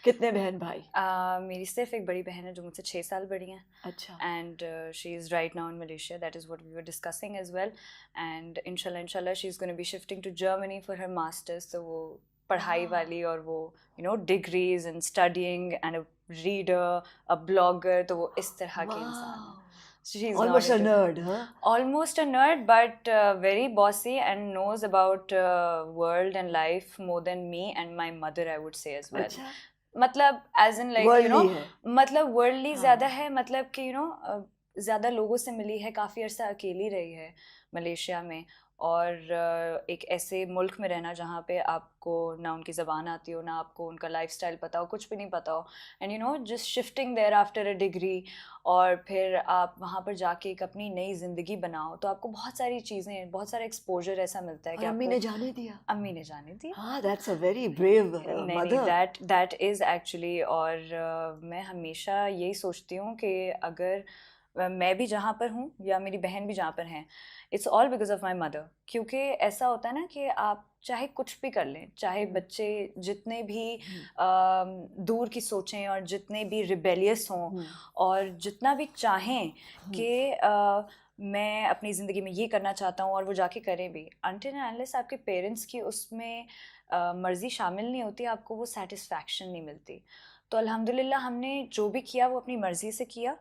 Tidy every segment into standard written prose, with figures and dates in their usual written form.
कितने बहन भाई? मेरी सिर्फ एक बड़ी बहन है जो मुझसे 6 साल बड़ी हैं. अच्छा. And she is right now in Malaysia. That is what we were discussing as well. And inshallah, she's going to be shifting to Germany for her masters. So वो पढ़ाई वाली और वो degrees and studying and a reader, a blogger. तो वो इस तरह की इंसान है. She's Almost not a nerd, huh? Almost a nerd, but very bossy and knows about world and life more than me and my mother, I would say as well. अच्छा. मतलब as in like Worldly है. मतलब worldly हाँ. ज़्यादा है, मतलब कि ज़्यादा लोगों से मिली है, काफ़ी अर्सा अकेली रही है मलेशिया में. और एक ऐसे मुल्क में रहना जहाँ पे आपको ना उनकी ज़बान आती हो, ना आपको उनका लाइफस्टाइल पता हो, कुछ भी नहीं पता हो. And just shifting their after a degree, और फिर आप वहाँ पर जाके एक अपनी नई ज़िंदगी बनाओ, तो आपको बहुत सारी चीज़ें, बहुत सारा एक्सपोजर ऐसा मिलता है कि अम्मी ने जाने दिया. अम्मी ने जाने दिया. हाँ, that's a very brave mother. that is actually. और मैं हमेशा यही सोचती हूँ कि अगर मैं भी जहाँ पर हूँ या मेरी बहन भी जहाँ पर हैं, it's all because of my mother. क्योंकि ऐसा होता है ना कि आप चाहे कुछ भी कर लें, चाहे बच्चे जितने भी दूर की सोचें और जितने भी रिबेलियस हों और जितना भी चाहें कि मैं अपनी ज़िंदगी में ये करना चाहता हूँ और वो जाके करें भी, अनटिल एंड अनलेस आपके पेरेंट्स की उसमें मर्ज़ी शामिल नहीं होती, आपको वो सेटिस्फैक्शन नहीं मिलती. तो अल्हम्दुलिल्लाह हमने जो भी किया वो अपनी मर्ज़ी से किया,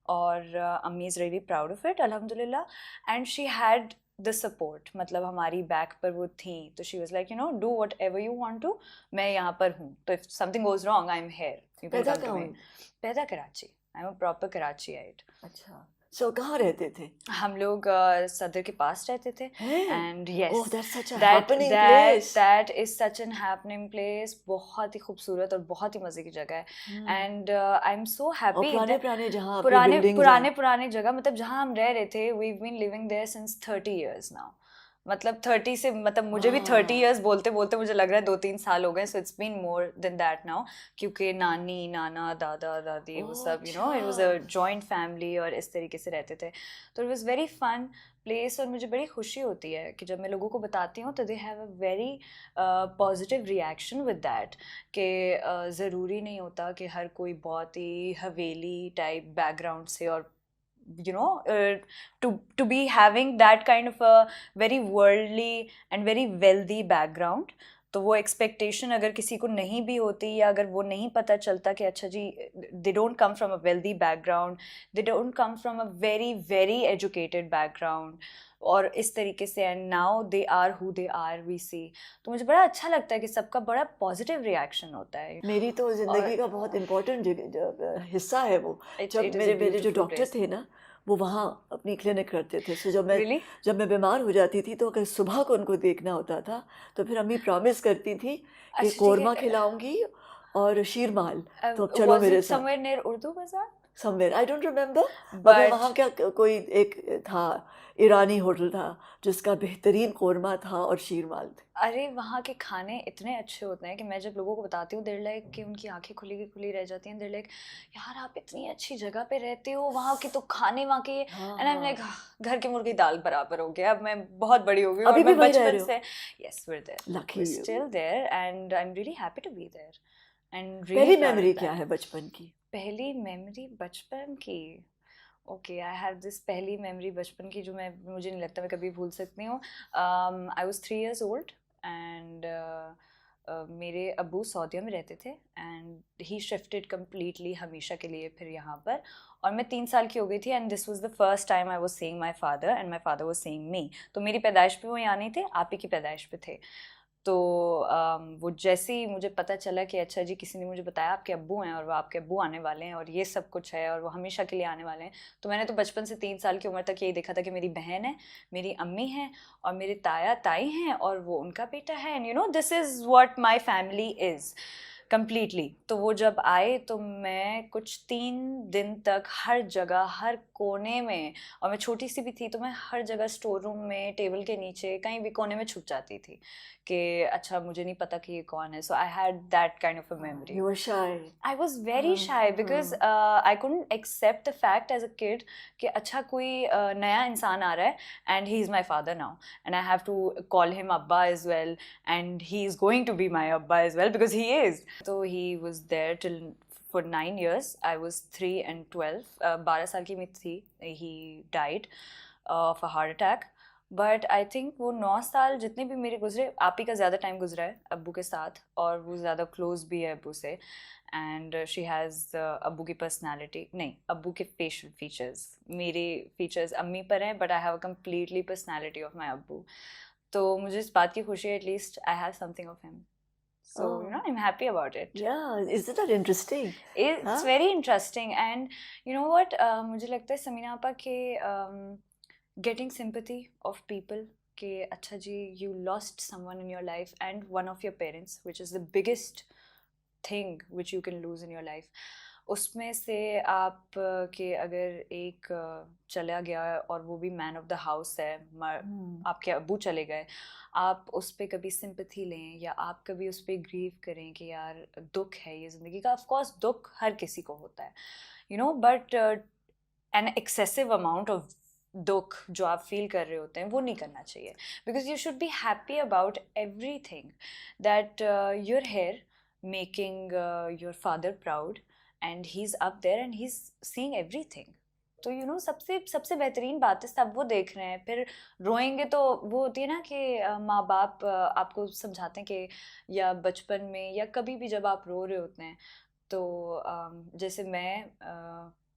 और अम्मी is really proud of it अल्हम्दुलिल्लाह. And she had the support, मतलब हमारी बैक पर वो थी. तो she was like do whatever you want to, मैं यहाँ पर हूँ, तो if something goes wrong I am here, you can come to me. पैदा Karachi, I am a proper Karachiite. अच्छा. सो कहाँ रहते थे? हम लोग सदर के पास रहते थे. And yes, oh, that's such a happening place. that is such an happening place. बहुत ही खूबसूरत और बहुत ही मज़े की जगह है. And I am so happy. पुराने जहाँ पुराने जगह, मतलब जहाँ हम रह रहे थे, we've been living there since 30 years now. मतलब 30 से, मतलब मुझे भी 30 इयर्स बोलते बोलते मुझे लग रहा है 2-3 साल हो गए. So it's been more than that now, क्योंकि नानी नाना दादा दादी वो सब it was a joint family और इस तरीके से रहते थे. तो it was very fun place. और मुझे बड़ी खुशी होती है कि जब मैं लोगों को बताती हूँ तो they have a very positive reaction with that, कि ज़रूरी नहीं होता कि हर कोई बहुत ही हवेली टाइप बैकग्राउंड से, और to be having that kind of a very worldly and very wealthy background. तो वो एक्सपेक्टेशन अगर किसी को नहीं भी होती, या अगर वो नहीं पता चलता कि अच्छा जी they don't come from a wealthy background, they don't come from a very very educated background, और इस तरीके से, and now they are who they are we see. तो मुझे बड़ा अच्छा लगता है कि सबका बड़ा पॉजिटिव रिएक्शन होता है. मेरी तो जिंदगी का बहुत इम्पोर्टेंट हिस्सा है वो. जब मेरे जो डॉक्टर थे ना, वो वहाँ अपनी क्लिनिक करते थे. सो जब मैं बीमार हो जाती थी, तो अगर सुबह को उनको देखना होता था, तो फिर अम्मी प्रॉमिस करती थी कि कोरमा खिलाऊंगी और शीरमाल, तो अब चलो मेरे साथ. समवेयर नियर उर्दू बाजार, समवेयर आई डोंट रिमेम्बर, मगर वहाँ क्या कोई एक था ईरानी होटल था जिसका बेहतरीन कोरमा था और शीरमाल थे. अरे वहाँ के खाने इतने अच्छे होते हैं कि मैं जब लोगों को बताती हूँ, देर लाइक कि उनकी आंखें खुली की खुली रह जाती हैं. देर लाइक यार आप इतनी अच्छी जगह पे रहते हो, वहाँ के तो खाने वहाँ के, एंड आई एम लाइक घर की मुर्गी दाल बराबर हो गया. अब मैं बहुत बड़ी हो गई और मैं बचपन से, yes we are there, lucky still there, and I am really happy to be there. And पहली मेमोरी क्या है बचपन की? पहली मेमोरी बचपन की, ओके, आई हैव दिस पहली मेमोरी बचपन की जो मुझे नहीं लगता मैं कभी भूल सकती हूँ. I was 3 years old, and मेरे अब्बू सऊदीया में रहते थे, एंड ही शिफ्टेड कम्प्लीटली हमेशा के लिए फिर यहाँ पर, और मैं 3 साल की हो गई थी. And this was the first time I was seeing my father, and my father was seeing मी. तो मेरी पैदाइश पे वो यहाँ नहीं थे, आप ही की पैदाइश पे थे. तो वो जैसे ही मुझे पता चला कि अच्छा जी किसी ने मुझे बताया आपके अब्बू हैं और वो आपके अब्बू आने वाले हैं और ये सब कुछ है और वो हमेशा के लिए आने वाले हैं, तो मैंने तो बचपन से 3 साल की उम्र तक यही देखा था कि मेरी बहन है, मेरी अम्मी हैं और मेरे ताया ताई हैं और वो उनका बेटा है. And this is what my family is completely. तो वो जब आए तो मैं कुछ 3 दिन तक हर जगह, हर कोने में, और मैं छोटी सी भी थी तो मैं हर जगह स्टोर रूम में, टेबल के नीचे, कहीं भी कोने में छुप जाती थी कि अच्छा मुझे नहीं पता कि ये कौन है. So I had that kind of a memory. You were shy. I was very shy because I couldn't accept the fact as a kid कि अच्छा कोई नया इंसान आ रहा है and he is my father now and I have to call him Abba as well and he is going to be my Abba as well because he is. तो he was there till for 9 years. I was 3 and 12. 12 साल की मैं थी. He died of a heart attack. But I think वो 9 साल जितने भी मेरे गुजरे, आप ही का ज़्यादा टाइम गुजरा है अब्बू के साथ, और वो ज़्यादा क्लोज भी है अब्बू से. एंड शी हैज़ अब्बू की पर्सनालिटी नहीं, अब्बू के फेशियल फीचर्स, मेरे फीचर्स अम्मी पर हैं, but I have a completely personality of my अब्बू. तो मुझे इस बात की खुशी है, at least I have something of him. So, you know, I'm happy about it. Yeah, isn't that interesting? It's very interesting. And you know what? मुझे लगता है समीना आपा के getting sympathy of people के अच्छा जी, you lost someone in your life and one of your parents, which is the biggest thing which you can lose in your life. उसमें से आप के अगर एक चला गया और वो भी मैन ऑफ द हाउस है, आपके अब्बू चले गए, आप उस पर कभी सिंपैथी लें या आप कभी उस पर ग्रीव करें कि यार दुख है ये ज़िंदगी का. ऑफ कोर्स दुख हर किसी को होता है, you know, but an excessive amount of दुख जो आप फील कर रहे होते हैं वो नहीं करना चाहिए. Because you should be happy about everything that you're here making your father proud and he's up there and he's seeing everything. तो you know, सबसे बेहतरीन बात है सब वो देख रहे हैं. फिर रोएंगे तो वो होती है ना कि माँ बाप आपको समझाते हैं कि, या बचपन में या कभी भी जब आप रो रहे होते हैं, तो जैसे मैं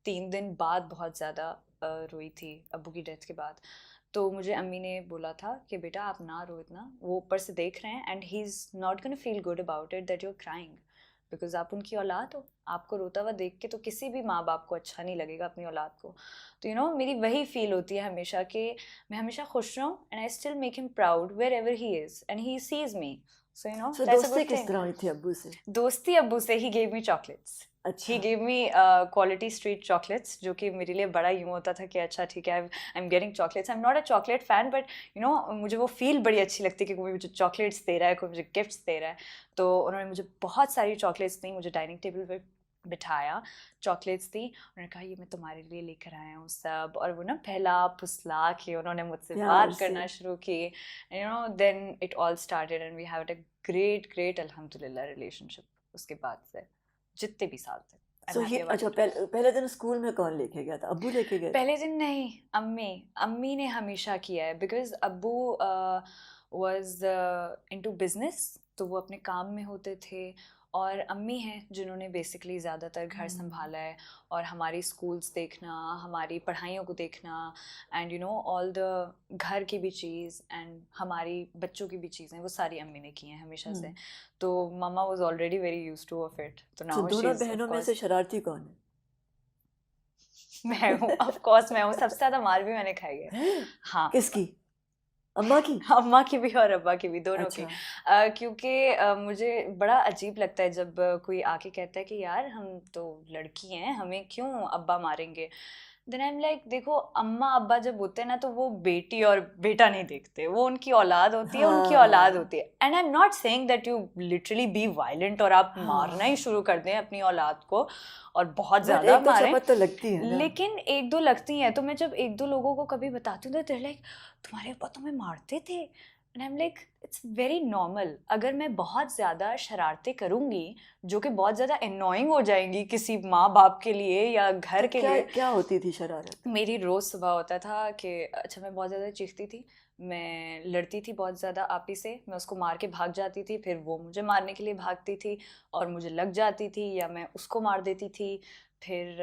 3 दिन बाद बहुत ज़्यादा रोई थी अब्बू की डेथ के बाद. तो मुझे अम्मी ने बोला था कि बेटा आप ना रो इतना, वो ऊपर से देख रहे हैं and he is not gonna feel good about it that you are crying, because आप उनकी औलाद हो. आपको रोता हुआ देख के तो किसी भी माँ बाप को अच्छा नहीं लगेगा अपनी औलाद को. तो यू नो, मेरी वही फील होती है हमेशा कि मैं हमेशा खुश रहूँ and I still make him proud wherever he is and he sees me. So you know, दोस्ती किस तरह थी अब्बू से? दोस्ती अब्बू से, he gave me chocolates. He gave me quality street chocolates, जो कि मेरे लिए बड़ा यूँ होता था कि अच्छा ठीक है, I'm getting chocolates. I'm not a chocolate fan, but you know, मुझे वो फील बड़ी अच्छी लगती है कि कोई मुझे चॉकलेट्स दे रहा है, कोई मुझे गिफ्ट्स दे रहा है. तो उन्होंने मुझे बहुत सारी चॉकलेट्स दी, मुझे डाइनिंग टेबल पर बिठाया, चॉकलेट्स दी, उन्होंने कहा ये मैं तुम्हारे लिए लेकर आया हूँ सब, और वो ना पहला फुसला के उन्होंने मुझसे बात करना शुरू की. You know, then it all started and we have a great अल्हम्दुलिल्लाह रिलेशनशिप उसके बाद से, जितने भी साल थे. अच्छा, पहले दिन स्कूल में कौन लेके गया था? अब्बू लेके गए? पहले दिन नहीं, अम्मी ने हमेशा किया है, बिकॉज अब्बू वाज इनटू बिजनेस, तो वो अपने काम में होते थे, और अम्मी हैं जिन्होंने बेसिकली ज़्यादातर घर संभाला है और हमारी स्कूल्स देखना, हमारी पढ़ाइयों को देखना, and you know all the घर की भी चीज़ एंड हमारी बच्चों की भी चीज़ें, वो सारी अम्मी ने की हैं हमेशा से. तो mama was already very used to of it. तो नाउ दोनों बहनों में से शरारती कौन है? मैं हूँ, ऑफ कोर्स मैं हूँ. सबसे ज़्यादा मार भी मैंने खाई है. हाँ. किसकी? अम्मा की? अम्मा की भी और अब्बा की भी, दोनों की. क्योंकि मुझे बड़ा अजीब लगता है जब कोई आके कहता है कि यार हम तो लड़की हैं, हमें क्यों अब्बा मारेंगे. देन आई एम लाइक, देखो अम्मा अब्बा जब होते हैं ना, तो वो बेटी और बेटा नहीं देखते, वो उनकी औलाद होती है, उनकी औलाद होती है. And I am not saying that you literally be violent और आप मारना ही शुरू कर दें अपनी औलाद को और बहुत ज़्यादा मारें, तो लगती है, लेकिन 1-2 लगती हैं. तो मैं जब 1-2 लोगों को कभी बताती हूँ तो लाइक तुम्हारे पापा तुम्हें मारते थे, and I am like it's very normal. अगर मैं बहुत ज़्यादा शरारतें करूँगी जो कि बहुत ज़्यादा अननोइंग हो जाएंगी किसी माँ बाप के लिए या घर के लिए. क्या होती थी शरारत? मेरी रोज़ सुबह होता था कि अच्छा, मैं बहुत ज़्यादा चीखती थी, मैं लड़ती थी बहुत ज़्यादा आपी से, मैं उसको मार के भाग जाती थी, फिर वो मुझे मारने के लिए भागती थी और मुझे लग जाती थी, या मैं उसको मार देती थी. फिर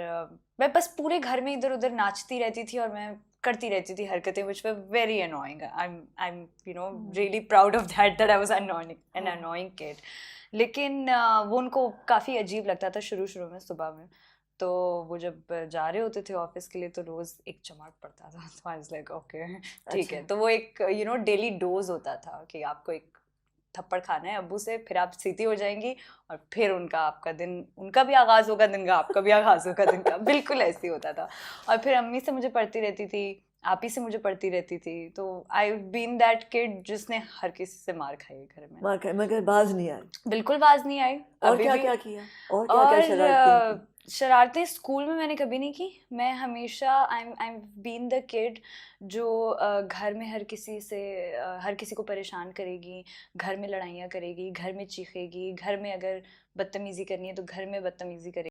मैं बस पूरे घर में इधर उधर नाचती रहती थी और मैं करती रहती थी हरकतें which were very annoying. I'm you know really proud of that I was an annoying kid. लेकिन वो उनको काफ़ी अजीब लगता था शुरू में सुबह में. तो वो जब जा रहे होते थे ऑफिस के लिए तो रोज़ एक चमाट पड़ता था. तो आई वाज लाइक ओके ठीक है. तो वो एक यू नो डेली डोज होता था कि आपको एक थप्पड़ खाना है अब्बू से, फिर आप सीधी हो जाएंगी और फिर उनका आपका दिन, उनका भी आगाज़ होगा दिन का, आपका भी आगाज़ होगा दिन का. बिल्कुल ऐसे ही होता था. और फिर अम्मी से मुझे पढ़ती रहती थी, आप ही से मुझे पढ़ती रहती थी. तो आई बीन दैट किड जिसने हर किसी से मार खाई है घर में. मार खाई मगर बाज नहीं आई? बिल्कुल बाज नहीं आई. और क्या किया? और क्या शरारत शरारतें स्कूल में मैंने कभी नहीं की। मैं हमेशा आई बीन द किड जो घर में हर किसी को परेशान करेगी, घर में लड़ाइयाँ करेगी, घर में चीखेगी, घर में अगर बदतमीज़ी करनी है तो घर में बदतमीज़ी करेगी।